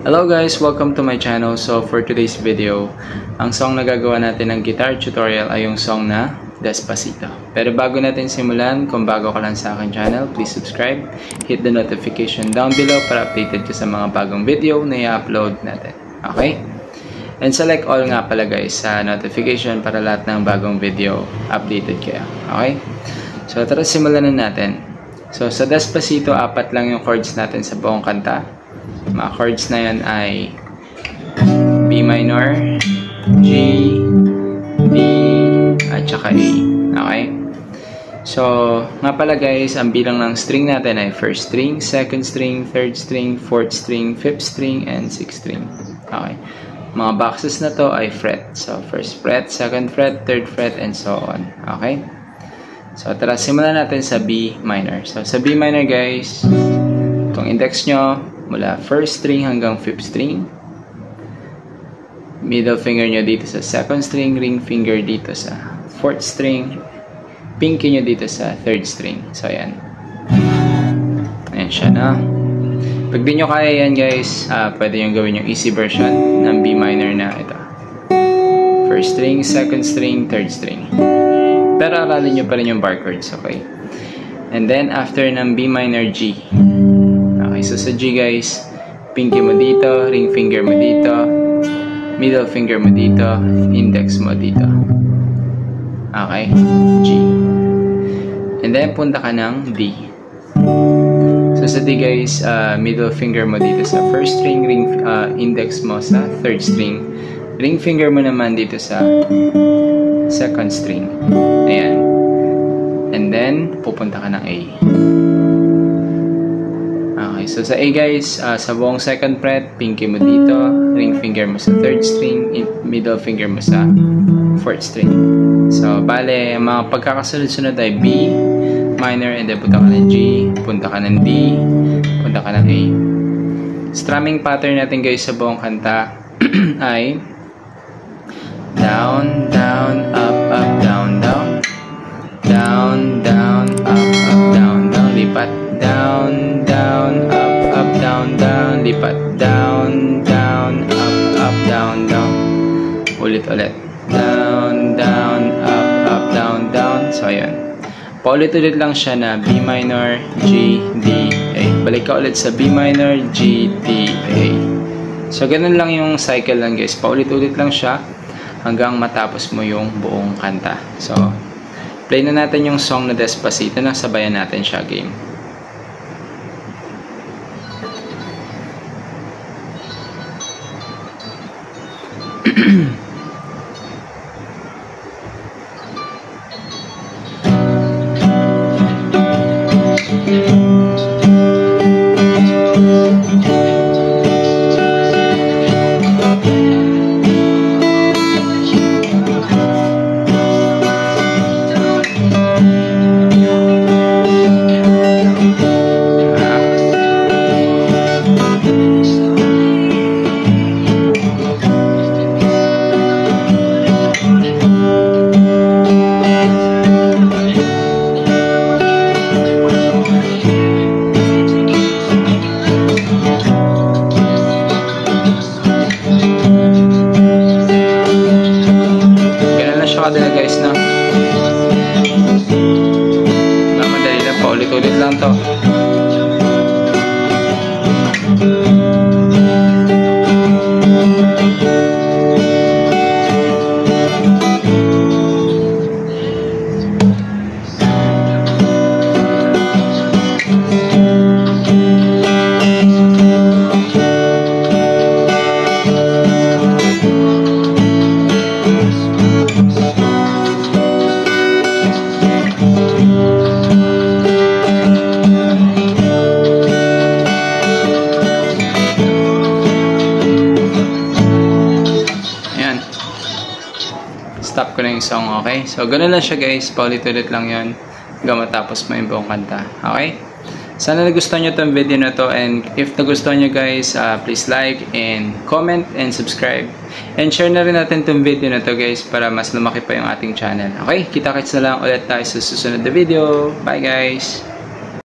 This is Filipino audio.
Hello guys! Welcome to my channel. So for today's video, ang song na gagawa natin ng guitar tutorial ay yung song na Despacito. Pero bago natin simulan, kung bago ka lang sa akin channel, please subscribe, hit the notification down below para updated ka sa mga bagong video na i-upload natin. Okay? And select all nga pala guys sa notification para lahat ng bagong video updated kayo. Okay? So tara simulan na natin. So sa Despacito, 4 lang yung chords natin sa buong kanta. Mga chords na yan ay B minor, G, D, at saka A. Okay? So, nga pala guys, ang bilang ng string natin ay first string, second string, third string, fourth string, fifth string, and sixth string. Okay? Mga boxes na to ay fret. So, first fret, second fret, third fret, and so on. Okay? So, tara, simulan natin sa B minor. So, sa B minor guys, itong index nyo, mula first string hanggang fifth string. Middle finger nyo dito sa second string, ring finger dito sa fourth string, pinky nyo dito sa third string. So, ayan. Ayan siya na. Pag di nyo kaya yan guys, pwede nyo gawin yung easy version ng B minor na ito. First string, second string, third string. Pero aralin nyo pa rin yung bar chords, okay? And then, after ng B minor, G. Okay, so sa G guys, pinky mo dito, ring finger mo dito, middle finger mo dito, index mo dito. Okay, G. And then punta ka ng D. So sa D guys, middle finger mo dito sa first string, index mo sa third string, ring finger mo naman dito sa second string. Ayan. And then pupunta ka ng A. Okay, so sa A guys, sa buong second fret, pinky mo dito, ring finger mo sa third string, middle finger mo sa fourth string. So, bale, mga pagkakasunod-sunod ay B minor, and then punta ka ng G, punta ka ng D, punta ka ng A. Strumming pattern natin guys sa buong kanta ay down, down, up, up, down, down, down, down, up, up, down, down, lipat, down, down, up, up, down, down, lipat, down, down, up, down, down. Ulit-ulit. Down, down, up, down, down. So, ayan. Paulit-ulit lang siya na B minor, G, D, A. Balik ka ulit sa B minor, G, D, A. So, ganun lang yung cycle lang guys. Paulit-ulit lang siya hanggang matapos mo yung buong kanta. So, play na natin yung song na Despacito na sabayan natin siya game. Kadala guys na madali lang, paulit-ulit lang to. Stop ko na yung song, okay? So, ganun lang siya guys. Paulit-ulit lang yun hanggang matapos mo yung buong kanta. Okay? Sana nagustuhan nyo itong video na to, and if nagustuhan nyo guys, please like and comment and subscribe. And share na rin natin itong video na to guys para mas lumaki pa yung ating channel. Okay? Kita-kits na lang ulit tayo sa susunod na video. Bye guys!